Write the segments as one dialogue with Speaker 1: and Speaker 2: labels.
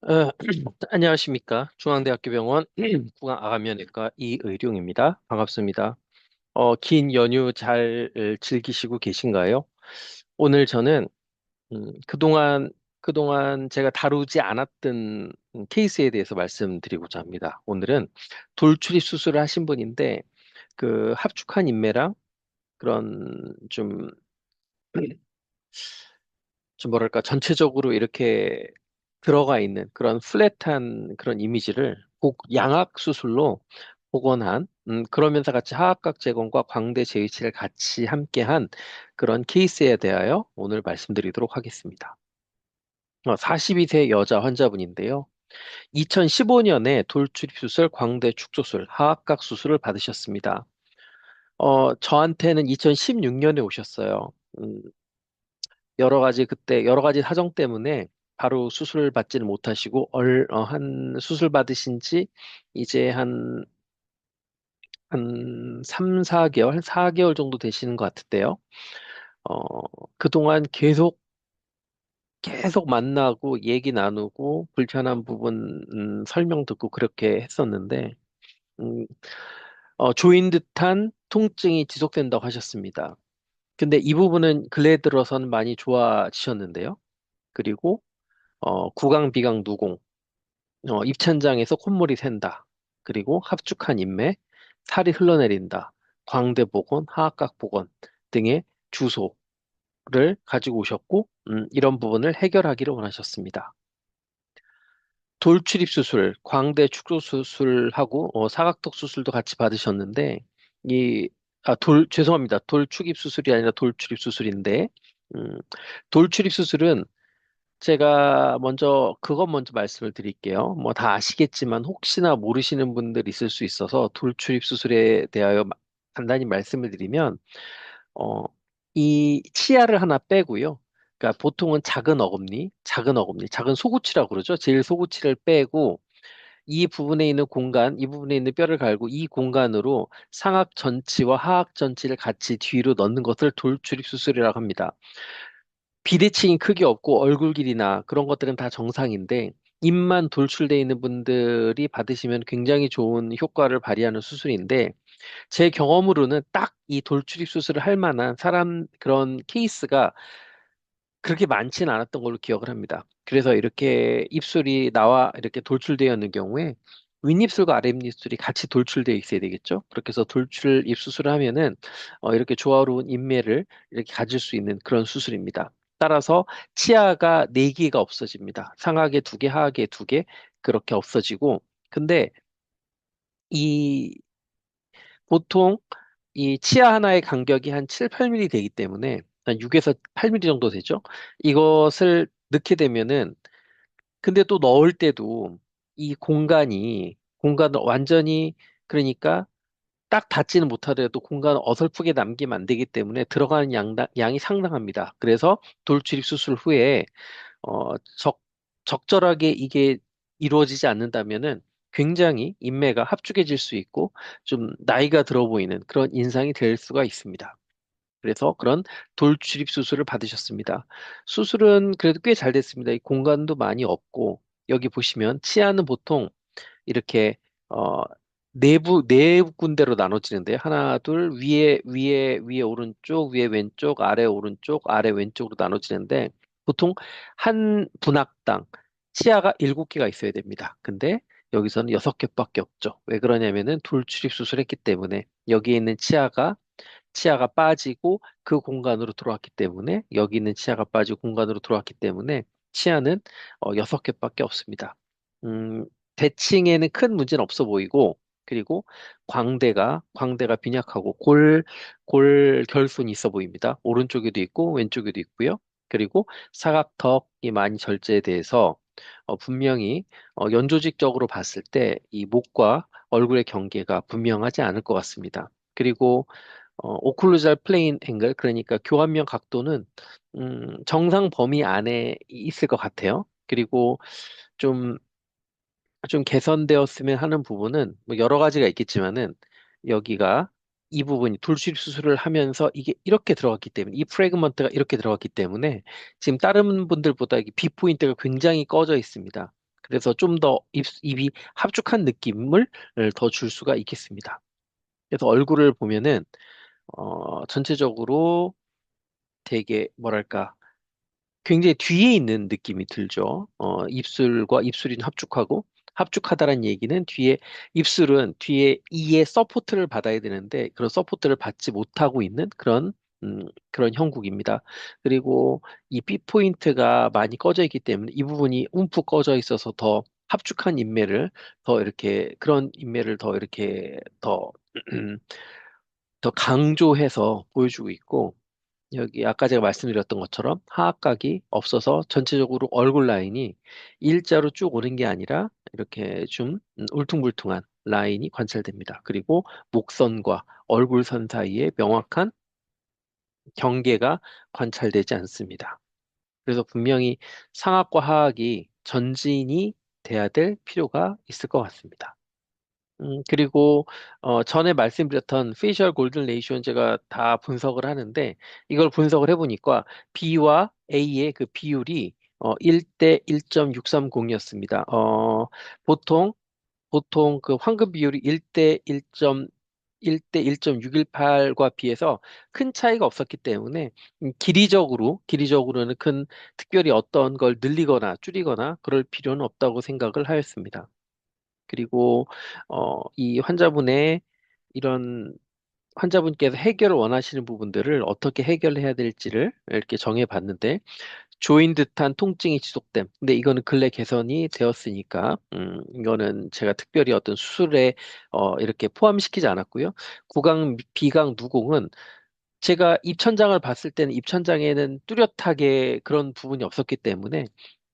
Speaker 1: 어, 안녕하십니까. 중앙대학교 병원 구강암면외과 이의룡입니다. 반갑습니다. 긴 연휴 잘 즐기시고 계신가요? 오늘 저는 그동안 제가 다루지 않았던 케이스에 대해서 말씀드리고자 합니다. 오늘은 돌출입 수술을 하신 분인데 그 합축한 인매랑 그런 좀 뭐랄까 전체적으로 이렇게 들어가 있는 그런 플랫한 그런 이미지를 양악 수술로 복원한 그러면서 같이 하악각 재건과 광대 재위치를 같이 함께한 그런 케이스에 대하여 오늘 말씀드리도록 하겠습니다. 42세 여자 환자분인데요. 2015년에 돌출입 수술, 광대 축소술, 하악각 수술을 받으셨습니다. 저한테는 2016년에 오셨어요. 음, 여러 가지 사정 때문에 바로 수술 받지는 못하시고, 한 수술 받으신 지 이제 한 3, 4개월, 4개월 정도 되시는 것 같은데요. 그동안 계속 만나고 얘기 나누고 불편한 부분 설명 듣고 그렇게 했었는데, 음, 조인 듯한 통증이 지속된다고 하셨습니다. 근데 이 부분은 근래 들어서는 많이 좋아지셨는데요. 그리고 구강, 비강, 누공, 입천장에서 콧물이 샌다. 그리고 합축한 인매, 살이 흘러내린다. 광대 복원, 하악각 복원 등의 주소를 가지고 오셨고, 이런 부분을 해결하기를 원하셨습니다. 돌출입 수술, 광대 축소 수술하고 사각턱 수술도 같이 받으셨는데, 죄송합니다. 돌축입 수술이 아니라 돌출입 수술인데, 음, 돌출입 수술은 제가 그것 먼저 말씀을 드릴게요. 뭐 다 아시겠지만 혹시나 모르시는 분들 있을 수 있어서 돌출입 수술에 대하여 간단히 말씀을 드리면, 어, 이 치아를 하나 빼고요. 그러니까 보통은 작은 소구치라고 그러죠. 제일 소구치를 빼고 이 부분에 있는 뼈를 갈고 이 공간으로 상악 전치와 하악 전치를 같이 뒤로 넣는 것을 돌출입 수술이라고 합니다. 비대칭이 크게 없고 얼굴 길이나 그런 것들은 다 정상인데 입만 돌출되어 있는 분들이 받으시면 굉장히 좋은 효과를 발휘하는 수술인데 제 경험으로는 딱 이 돌출입 수술을 할 만한 그런 케이스가 그렇게 많지는 않았던 걸로 기억을 합니다. 그래서 이렇게 입술이 나와 이렇게 돌출되어 있는 경우에 윗입술과 아랫입술이 같이 돌출되어 있어야 되겠죠. 그렇게 해서 돌출 입 수술을 하면은 이렇게 조화로운 인매를 이렇게 가질 수 있는 그런 수술입니다. 따라서 치아가 네 개가 없어집니다. 상하계 두 개, 하하계 두 개, 그렇게 없어지고. 근데 이 보통 이 치아 하나의 간격이 한 7, 8mm 되기 때문에 한 6에서 8mm 정도 되죠. 이것을 넣게 되면은 근데 또 넣을 때도 이 공간을 완전히 그러니까 딱 닿지는 못하더라도 공간을 어설프게 남기면 안 되기 때문에 들어가는 양이 상당합니다. 그래서 돌출입 수술 후에 적절하게 이게 이루어지지 않는다면은 굉장히 인매가 합죽해질 수 있고 좀 나이가 들어 보이는 그런 인상이 될 수가 있습니다. 그래서 그런 돌출입 수술을 받으셨습니다. 수술은 그래도 꽤 잘 됐습니다. 이 공간도 많이 없고 여기 보시면 치아는 보통 이렇게 어 네 군데로 나눠지는데 하나, 둘, 위에 오른쪽, 위에 왼쪽, 아래 오른쪽, 아래 왼쪽으로 나눠지는데 보통 한 분악당 치아가 7개가 있어야 됩니다. 근데 여기서는 6개밖에 없죠. 왜 그러냐면은 돌출입 수술했기 때문에 여기에 있는 치아가 빠지고 그 공간으로 들어왔기 때문에 여기 있는 치아가 빠지고 공간으로 들어왔기 때문에 치아는 6개밖에 없습니다. 음, 대칭에는 큰 문제는 없어 보이고 그리고 광대가 빈약하고 골 결손이 있어 보입니다. 오른쪽에도 있고 왼쪽에도 있고요. 그리고 사각턱이 많이 절제돼서 분명히 연조직적으로 봤을 때 이 목과 얼굴의 경계가 분명하지 않을 것 같습니다. 그리고 오클루잘 플레인 앵글, 그러니까 교환면 각도는 정상 범위 안에 있을 것 같아요. 그리고 좀, 좀 개선되었으면 하는 부분은 뭐 여러 가지가 있겠지만은 여기가 이 부분이 돌출 수술을 하면서 이게 이렇게 들어갔기 때문에 이 프래그먼트가 이렇게 들어갔기 때문에 지금 다른 분들보다 이 비 포인트가 굉장히 꺼져 있습니다. 그래서 좀 더 입이 합죽한 느낌을 더 줄 수가 있겠습니다. 그래서 얼굴을 보면은 전체적으로 되게 뭐랄까 굉장히 뒤에 있는 느낌이 들죠. 입술과 입술이 합죽하고 합죽하다는 얘기는 뒤에 입술은 뒤에 이의 서포트를 받아야 되는데 그런 서포트를 받지 못하고 있는 그런 형국입니다. 그리고 이 B 포인트가 많이 꺼져 있기 때문에 이 부분이 움푹 꺼져 있어서 더 합죽한 인매를 더 이렇게 그런 인매를 더 이렇게 더 더 강조해서 보여주고 있고 여기 아까 제가 말씀드렸던 것처럼 하악각이 없어서 전체적으로 얼굴 라인이 일자로 쭉 오는 게 아니라 이렇게 좀 울퉁불퉁한 라인이 관찰됩니다. 그리고 목선과 얼굴선 사이에 명확한 경계가 관찰되지 않습니다. 그래서 분명히 상악과 하악이 전진이 돼야 될 필요가 있을 것 같습니다. 그리고 전에 말씀드렸던 페이셜 골든 레이쇼는 제가 다 분석을 하는데 이걸 분석을 해보니까 B와 A의 그 비율이 1대 1.630이었습니다. 보통 그 황금 비율이 1대 1대 1.618과 비해서 큰 차이가 없었기 때문에 길이적으로는 큰 특별히 어떤 걸 늘리거나 줄이거나 그럴 필요는 없다고 생각을 하였습니다. 그리고 이 이런 환자분께서 해결을 원하시는 부분들을 어떻게 해결해야 될지를 이렇게 정해 봤는데 조인 듯한 통증이 지속됨. 근데 이거는 근래 개선이 되었으니까 이거는 제가 특별히 어떤 수술에 이렇게 포함시키지 않았고요. 구강 비강 누공은 제가 입천장을 봤을 때는 입천장에는 뚜렷하게 그런 부분이 없었기 때문에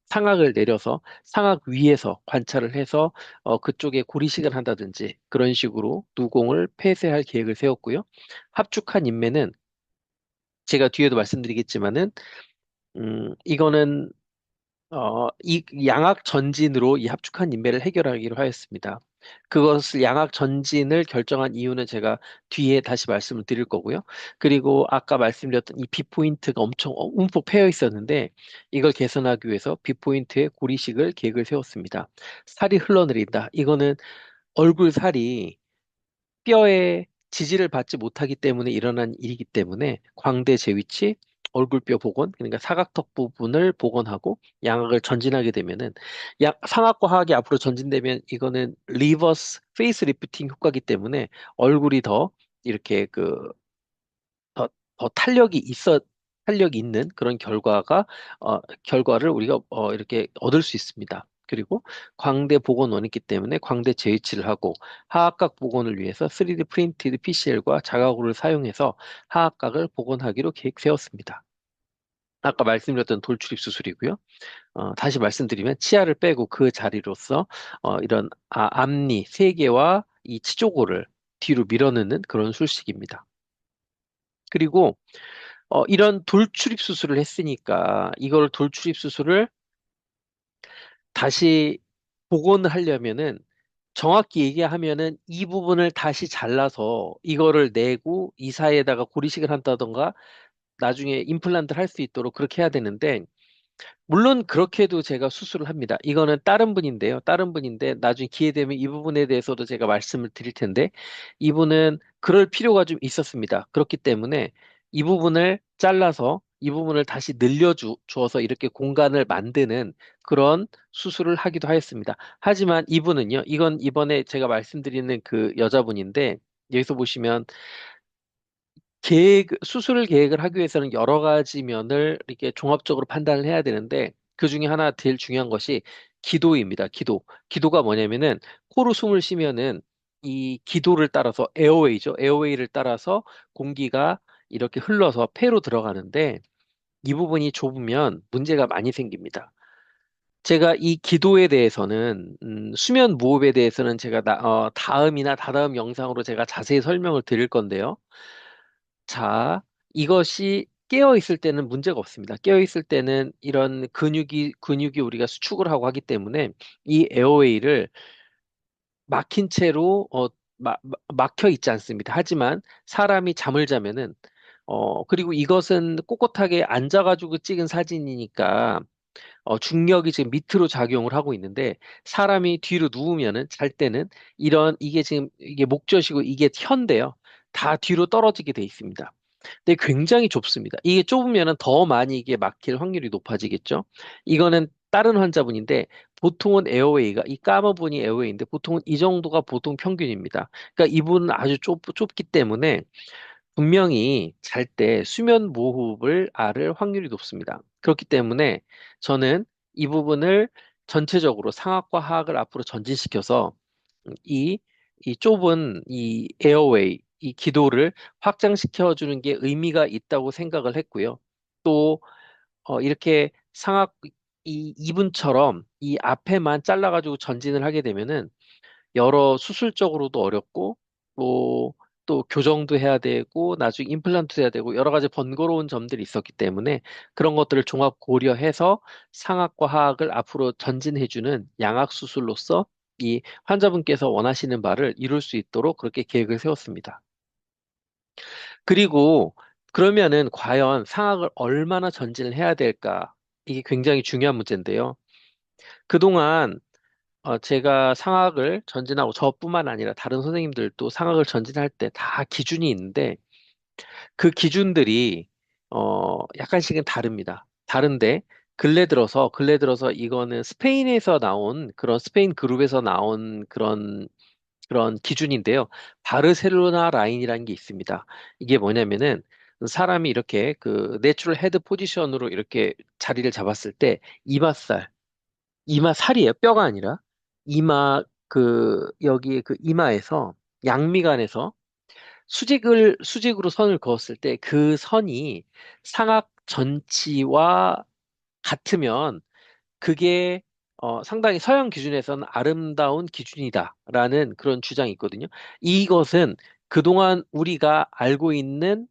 Speaker 1: 상악을 내려서 상악 위에서 관찰을 해서 그쪽에 고리식을 한다든지 그런 식으로 누공을 폐쇄할 계획을 세웠고요. 합축한 인매는 제가 뒤에도 말씀드리겠지만은 이거는 이 양악 전진으로 이 합축한 인매를 해결하기로 하였습니다. 그것을 양악 전진을 결정한 이유는 제가 뒤에 다시 말씀을 드릴 거고요. 그리고 아까 말씀드렸던 이 B포인트가 엄청 움푹 패여 있었는데 이걸 개선하기 위해서 B포인트의 고리식을 계획을 세웠습니다. 살이 흘러내린다. 이거는 얼굴 살이 뼈에 지지를 받지 못하기 때문에 일어난 일이기 때문에 광대 제위치, 얼굴뼈 복원, 그러니까 사각턱 부분을 복원하고 양악을 전진하게 되면은 상악과 하악이 앞으로 전진되면 이거는 리버스 페이스 리프팅 효과기 때문에 얼굴이 더 이렇게 더, 더 탄력이 있는 그런 결과를 우리가 이렇게 얻을 수 있습니다. 그리고 광대 복원 있기 때문에 광대 재위치를 하고 하악각 복원을 위해서 3D 프린티드 PCL과 자가구를 사용해서 하악각을 복원하기로 계획 세웠습니다. 아까 말씀드렸던 돌출입 수술이고요. 다시 말씀드리면 치아를 빼고 그 자리로서 이런 앞니 세개와 이 치조골을 뒤로 밀어넣는 그런 술식입니다. 그리고 이런 돌출입 수술을 했으니까 이걸 돌출입 수술을 다시 복원을 하려면은 정확히 얘기하면은 이 부분을 다시 잘라서 이거를 내고 이 사이에다가 고리식을 한다던가 나중에 임플란트를 할 수 있도록 그렇게 해야 되는데 물론 그렇게도 제가 수술을 합니다. 이거는 다른 분인데요. 다른 분인데 나중에 기회 되면 이 부분에 대해서도 제가 말씀을 드릴 텐데 이분은 그럴 필요가 좀 있었습니다. 그렇기 때문에 이 부분을 잘라서 이 부분을 다시 주어서 이렇게 공간을 만드는 그런 수술을 하기도 하였습니다. 하지만 이분은요. 이건 이번에 제가 말씀드리는 그 여자분인데 여기서 보시면 수술 계획을 하기 위해서는 여러 가지 면을 이렇게 종합적으로 판단을 해야 되는데, 그 중에 하나 제일 중요한 것이 기도입니다. 기도. 기도가 뭐냐면은, 코로 숨을 쉬면은 이 기도를 따라서 에어웨이죠. 에어웨이를 따라서 공기가 이렇게 흘러서 폐로 들어가는데, 이 부분이 좁으면 문제가 많이 생깁니다. 제가 이 기도에 대해서는, 수면 무호흡에 대해서는 제가 다음이나 다다음 영상으로 제가 자세히 설명을 드릴 건데요. 자, 이것이 깨어 있을 때는 문제가 없습니다. 깨어 있을 때는 이런 근육이 우리가 수축을 하고 하기 때문에 이 에어웨이를 막힌 채로 막혀 있지 않습니다. 하지만 사람이 잠을 자면은 그리고 이것은 꼿꼿하게 앉아가지고 찍은 사진이니까 중력이 지금 밑으로 작용을 하고 있는데 사람이 뒤로 누우면은 잘 때는 이런 이게 지금 이게 목젖이고 이게 현대요. 다 뒤로 떨어지게 돼 있습니다. 근데 굉장히 좁습니다. 이게 좁으면은 더 많이 이게 막힐 확률이 높아지겠죠. 이거는 다른 환자분인데 보통은 에어웨이가 이 까만 분이 에어웨이인데 보통은 이 정도가 보통 평균입니다. 그러니까 이분은 아주 좁기 때문에 분명히 잘 때 수면 무호흡을 앓을 확률이 높습니다. 그렇기 때문에 저는 이 부분을 전체적으로 상악과 하악을 앞으로 전진시켜서 이, 이 좁은 이 에어웨이, 이 기도를 확장시켜 주는 게 의미가 있다고 생각을 했고요. 또 이렇게 상악 이 이분처럼 이 앞에만 잘라가지고 전진을 하게 되면은 여러 수술적으로도 어렵고 또, 또 교정도 해야 되고 나중에 임플란트도 해야 되고 여러 가지 번거로운 점들이 있었기 때문에 그런 것들을 종합 고려해서 상악과 하악을 앞으로 전진해주는 양악 수술로서 이 환자분께서 원하시는 바를 이룰 수 있도록 그렇게 계획을 세웠습니다. 그리고 그러면은 과연 상악을 얼마나 전진을 해야 될까? 이게 굉장히 중요한 문제인데요. 그동안 제가 상학을 전진하고 저뿐만 아니라 다른 선생님들도 상학을 전진할 때 다 기준이 있는데 그 기준들이 약간씩은 다릅니다. 다른데 근래 들어서 이거는 스페인에서 나온 그런 스페인 그룹에서 나온 그런 기준인데요. 바르셀로나 라인이라는 게 있습니다. 이게 뭐냐면은 사람이 이렇게 그 내추럴 헤드 포지션으로 이렇게 자리를 잡았을 때 이맛살 이마 살이에요. 뼈가 아니라. 여기 그 이마에서, 양미간에서 수직으로 선을 그었을 때 그 선이 상악 전치와 같으면 그게 상당히 서양 기준에서는 아름다운 기준이다라는 그런 주장이 있거든요. 이것은 그동안 우리가 알고 있는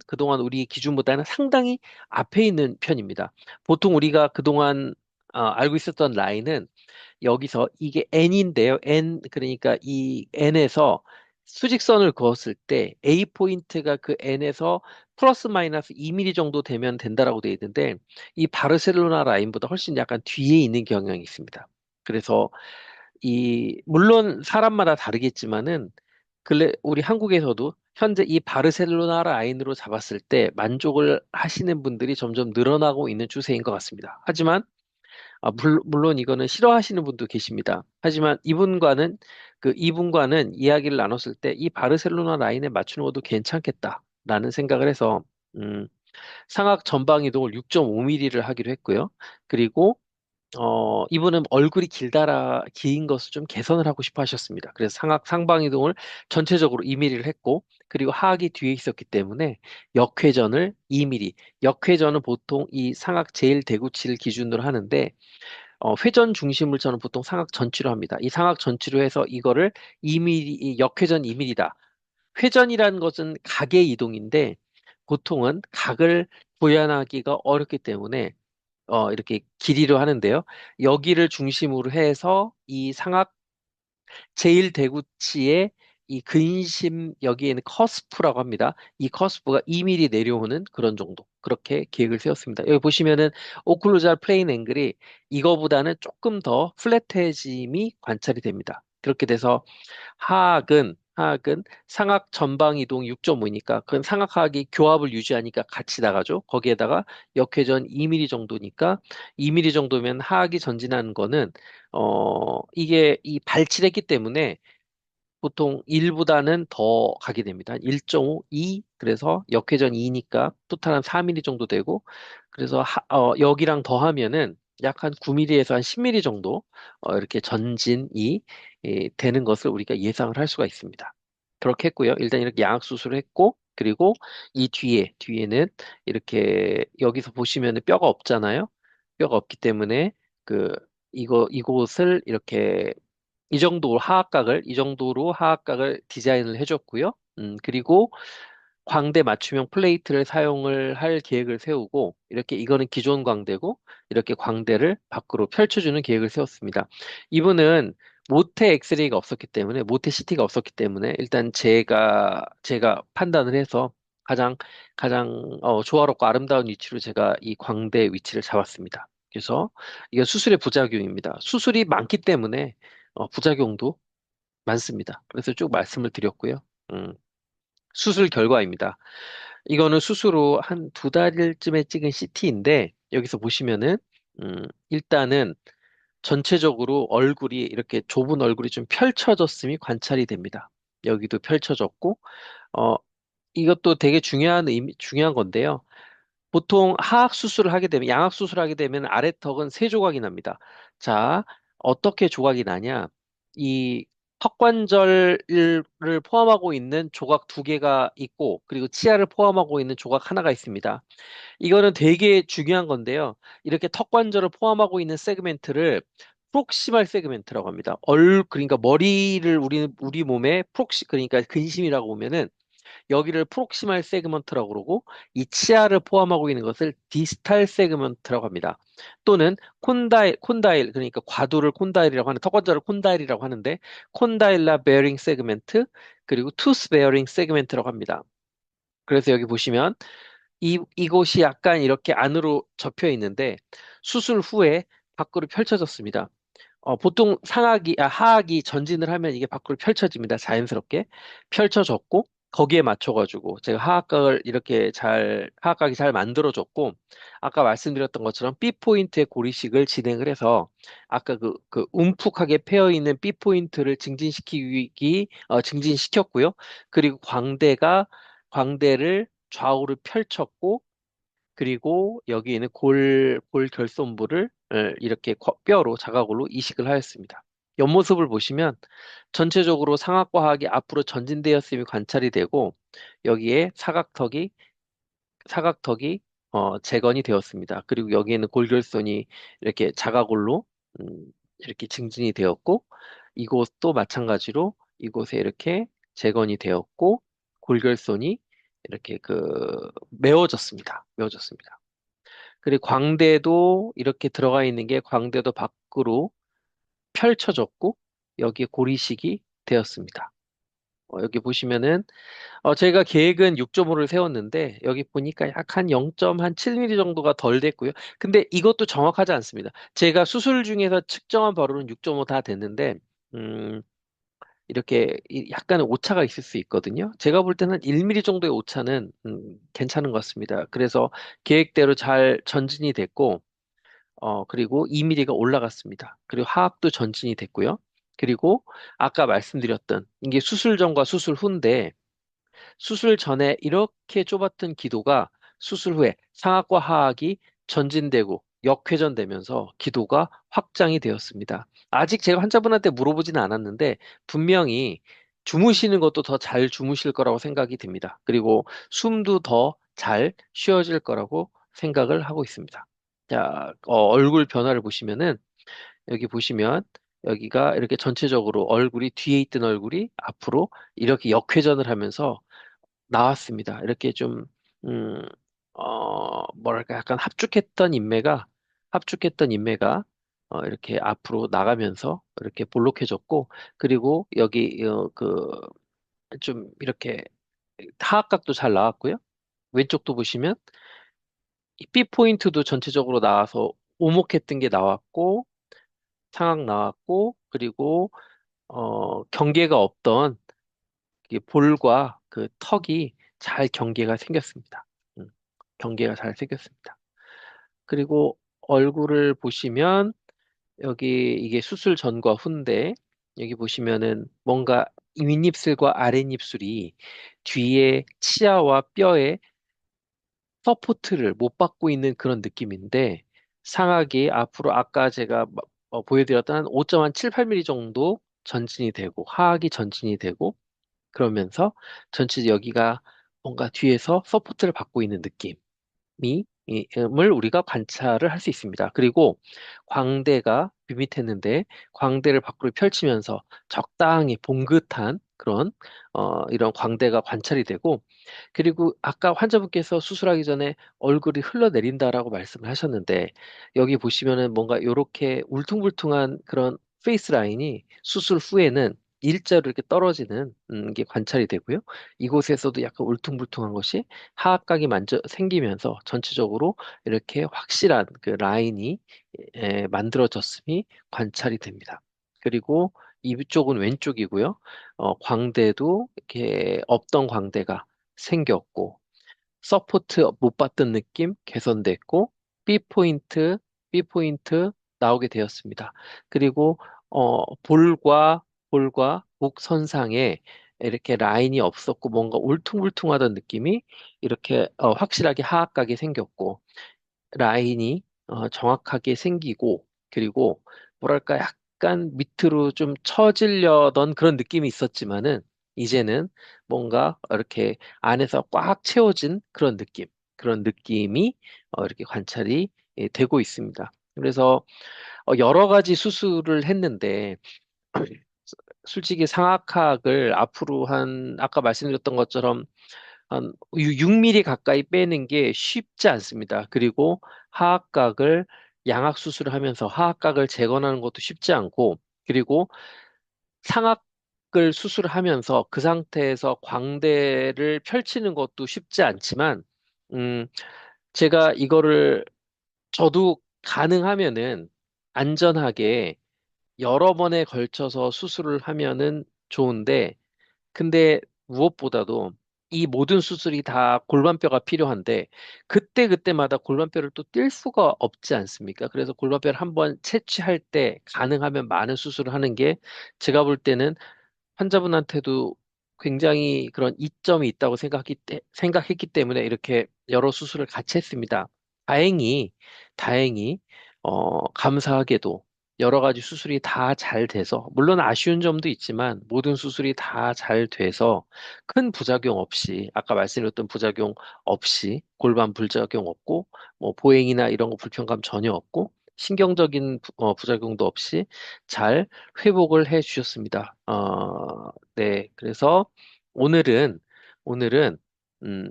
Speaker 1: 그동안 우리 기준보다는 상당히 앞에 있는 편입니다. 보통 우리가 그동안 알고 있었던 라인은 여기서 이게 n인데요. 그러니까 이 n에서 수직선을 그었을 때 A 포인트가 그 n에서 플러스 마이너스 2mm 정도 되면 된다라고 되어 있는데 이 바르셀로나 라인보다 훨씬 약간 뒤에 있는 경향이 있습니다. 그래서 물론 사람마다 다르겠지만은 우리 한국에서도 현재 이 바르셀로나 라인으로 잡았을 때 만족을 하시는 분들이 점점 늘어나고 있는 추세인 것 같습니다. 하지만 물론 이거는 싫어하시는 분도 계십니다. 하지만 이분과는 이야기를 나눴을 때 이 바르셀로나 라인에 맞추는 것도 괜찮겠다라는 생각을 해서, 음, 상악 전방 이동을 6.5mm를 하기로 했고요. 그리고, 이분은 얼굴이 긴 것을 좀 개선을 하고 싶어 하셨습니다. 그래서 상방 이동을 전체적으로 2mm를 했고, 그리고 하악이 뒤에 있었기 때문에 역회전을 2mm. 역회전은 보통 이 상악 제일 대구치를 기준으로 하는데, 회전 중심을 저는 보통 상악 전치로 합니다. 이 상악 전치로 해서 이거를 2mm, 이 역회전 2mm다. 회전이라는 것은 각의 이동인데 보통은 각을 구현하기가 어렵기 때문에 이렇게 길이로 하는데요. 여기를 중심으로 해서 이 상악 제일 대구치의 이 근심 여기에는 커스프라고 합니다. 이 커스프가 2mm 내려오는 그런 정도. 그렇게 계획을 세웠습니다. 여기 보시면은 오클루잘 플레인 앵글이 이거보다는 조금 더 플랫해짐이 관찰이 됩니다. 그렇게 돼서 하악은 상악 전방 이동 6.5니까 그건 상악하악이 교합을 유지하니까 같이 나가죠. 거기에다가 역회전 2mm 정도니까 2mm 정도면 하악이 전진하는 거는 이게 이 발치했기 때문에 보통 1보다는 더 가게 됩니다. 1.5, 2, 그래서 역회전 2니까 토탈 한 4mm 정도 되고, 그래서 여기랑 더하면은 약 한 9mm에서 한 10mm 정도 이렇게 전진이 되는 것을 우리가 예상을 할 수가 있습니다. 그렇게 했고요. 일단 이렇게 양악 수술을 했고, 그리고 이 뒤에는 이렇게 여기서 보시면은 뼈가 없잖아요. 뼈가 없기 때문에 그 이곳을 이렇게 이 정도로 하악각을 디자인을 해줬고요. 그리고 광대 맞춤형 플레이트를 사용을 할 계획을 세우고, 이렇게 이거는 기존 광대고, 이렇게 광대를 밖으로 펼쳐주는 계획을 세웠습니다. 이분은 모태 CT가 없었기 때문에, 일단 제가 판단을 해서 가장 조화롭고 아름다운 위치로 제가 이 광대 위치를 잡았습니다. 그래서 이게 수술의 부작용입니다. 수술이 많기 때문에 부작용도 많습니다. 그래서 쭉 말씀을 드렸고요. 음, 수술 결과입니다. 이거는 수술 후 한 두 달쯤에 찍은 CT인데 여기서 보시면은 일단은 전체적으로 얼굴이 이렇게 좁은 얼굴이 좀 펼쳐졌음이 관찰이 됩니다. 여기도 펼쳐졌고 어, 이것도 되게 중요한 건데요. 보통 하악 수술을 하게 되면, 양악 수술을 하게 되면 아래턱은 세 조각이 납니다. 자, 어떻게 조각이 나냐? 이 턱관절을 포함하고 있는 조각 두 개가 있고, 그리고 치아를 포함하고 있는 조각 하나가 있습니다. 이거는 되게 중요한 건데요. 이렇게 턱관절을 포함하고 있는 세그멘트를 프록시말 세그멘트라고 합니다. 그러니까 머리를 우리 몸에 그러니까 근심이라고 보면은 여기를 프록시말 세그먼트라고 그러고 이 치아를 포함하고 있는 것을 디스탈 세그먼트라고 합니다. 또는 콘다일 그러니까 과두를 콘다일이라고 하는 턱관절을 콘다일이라고 하는데 콘다일라 베어링 세그멘트 그리고 투스 베어링 세그멘트라고 합니다. 그래서 여기 보시면 이곳이 약간 이렇게 안으로 접혀 있는데 수술 후에 밖으로 펼쳐졌습니다. 보통 하악이 전진을 하면 이게 밖으로 펼쳐집니다. 자연스럽게 펼쳐졌고 거기에 맞춰가지고 제가 하악각이 잘 만들어졌고 아까 말씀드렸던 것처럼 B 포인트의 고리식을 진행을 해서 아까 그 움푹하게 패여 있는 B 포인트를 증진시켰고요. 그리고 광대를 좌우로 펼쳤고 그리고 여기 있는 골 결손부를 이렇게 뼈로 자각으로 이식을 하였습니다. 옆모습을 보시면 전체적으로 상악과 하악이 앞으로 전진되었음이 관찰이 되고 여기에 사각턱이 재건이 되었습니다. 그리고 여기에는 골결선이 이렇게 자가골로 이렇게 증진이 되었고 이곳도 마찬가지로 이곳에 이렇게 재건이 되었고 골결선이 이렇게 메워졌습니다. 그리고 광대도 이렇게 들어가 있는 게 광대도 밖으로 펼쳐졌고 여기에 고리식이 되었습니다. 여기 보시면은 제가 계획은 6.5를 세웠는데 여기 보니까 약 한 0.7mm 정도가 덜 됐고요. 근데 이것도 정확하지 않습니다. 제가 수술 중에서 측정한 바로는 6.5 다 됐는데 음, 이렇게 약간의 오차가 있을 수 있거든요. 제가 볼 때는 1mm 정도의 오차는 괜찮은 것 같습니다. 그래서 계획대로 잘 전진이 됐고 그리고 2mm가 올라갔습니다. 그리고 하악도 전진이 됐고요. 그리고 아까 말씀드렸던 이게 수술 전과 수술 후인데 수술 전에 이렇게 좁았던 기도가 수술 후에 상악과 하악이 전진되고 역회전되면서 기도가 확장이 되었습니다. 아직 제가 환자분한테 물어보지는 않았는데 분명히 주무시는 것도 더 잘 주무실 거라고 생각이 듭니다. 그리고 숨도 더 잘 쉬어질 거라고 생각을 하고 있습니다. 자, 얼굴 변화를 보시면은 여기 보시면 여기가 이렇게 전체적으로 뒤에 있던 얼굴이 앞으로 이렇게 역회전을 하면서 나왔습니다. 이렇게 음, 뭐랄까, 약간 합축했던 인매가, 이렇게 앞으로 나가면서 이렇게 볼록해졌고, 그리고 여기, 좀 이렇게 하악각도 잘 나왔고요. 왼쪽도 보시면, 이 B 포인트도 전체적으로 나와서 오목했던 게 나왔고, 상악 나왔고, 그리고, 경계가 없던 이 볼과 그 턱이 잘 경계가 생겼습니다. 음, 경계가 잘 생겼습니다. 그리고 얼굴을 보시면 여기 이게 수술 전과 후인데 여기 보시면은 뭔가 윗입술과 아랫입술이 뒤에 치아와 뼈에 서포트를 못 받고 있는 그런 느낌인데 상악이 앞으로 아까 제가 보여드렸던 한 5.78mm 정도 전진이 되고 하악이 전진이 되고 그러면서 전체 여기가 뭔가 뒤에서 서포트를 받고 있는 느낌을 우리가 관찰을 할 수 있습니다. 그리고 광대가 밋밋했는데 광대를 밖으로 펼치면서 적당히 봉긋한 그런 이런 광대가 관찰이 되고 그리고 아까 환자분께서 수술하기 전에 얼굴이 흘러내린다라고 말씀을 하셨는데 여기 보시면은 뭔가 이렇게 울퉁불퉁한 그런 페이스 라인이 수술 후에는 일자로 이렇게 떨어지는 게 관찰이 되고요. 이곳에서도 약간 울퉁불퉁한 것이 하악각이 만져 생기면서 전체적으로 이렇게 확실한 그 라인이 만들어졌음이 관찰이 됩니다. 그리고 이쪽은 왼쪽이고요. 광대도 이렇게 없던 광대가 생겼고, 서포트 못 받던 느낌 개선됐고, B포인트, B포인트 나오게 되었습니다. 그리고 볼과 목선상에 이렇게 라인이 없었고 뭔가 울퉁불퉁하던 느낌이 이렇게 확실하게 하악각이 생겼고, 라인이 정확하게 생기고, 그리고 뭐랄까 약간 밑으로 좀 처지려던 그런 느낌이 있었지만은 이제는 뭔가 이렇게 안에서 꽉 채워진 그런 느낌이 이렇게 관찰이 되고 있습니다. 그래서 여러 가지 수술을 했는데 솔직히 상악학을 앞으로 아까 말씀드렸던 것처럼 한 6mm 가까이 빼는 게 쉽지 않습니다. 그리고 하악각을 양악 수술을 하면서 하악각을 재건하는 것도 쉽지 않고, 그리고 상악을 수술하면서 그 상태에서 광대를 펼치는 것도 쉽지 않지만, 음, 제가 이거를 저도 가능하면은 안전하게 여러 번에 걸쳐서 수술을 하면은 좋은데, 근데 무엇보다도 이 모든 수술이 다 골반뼈가 필요한데 그때그때마다 골반뼈를 또 뛸 수가 없지 않습니까? 그래서 골반뼈를 한번 채취할 때 가능하면 많은 수술을 하는 게 제가 볼 때는 환자분한테도 굉장히 그런 이점이 있다고 생각했기 때문에 이렇게 여러 수술을 같이 했습니다. 다행히, 다행히, 감사하게도 여러 가지 수술이 다 잘 돼서, 물론 아쉬운 점도 있지만 모든 수술이 다 잘 돼서 큰 부작용 없이, 아까 말씀드렸던 부작용 없이, 골반 부작용 없고, 뭐 보행이나 이런 거 불편감 전혀 없고, 신경적인 부작용도 없이 잘 회복을 해 주셨습니다. 네. 그래서 오늘은, 오늘은,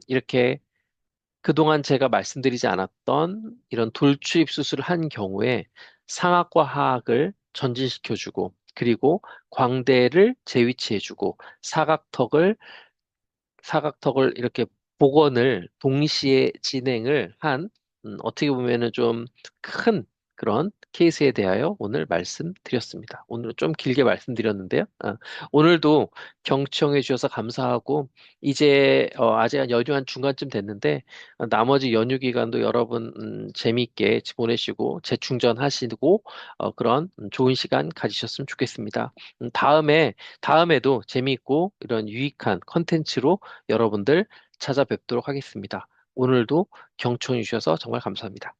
Speaker 1: 이렇게 그동안 제가 말씀드리지 않았던 이런 돌출입 수술을 한 경우에 상악과 하악을 전진시켜주고, 그리고 광대를 재위치해주고, 사각턱을 이렇게 복원을 동시에 진행을 한 어떻게 보면은 좀 큰 그런 케이스에 대하여 오늘 말씀드렸습니다. 오늘 좀 길게 말씀드렸는데요. 오늘도 경청해 주셔서 감사하고 이제 아직 한 연휴 한 중간쯤 됐는데 나머지 연휴 기간도 여러분 재미있게 보내시고 재충전하시고 그런 좋은 시간 가지셨으면 좋겠습니다. 다음에도 재미있고 이런 유익한 컨텐츠로 여러분들 찾아뵙도록 하겠습니다. 오늘도 경청해 주셔서 정말 감사합니다.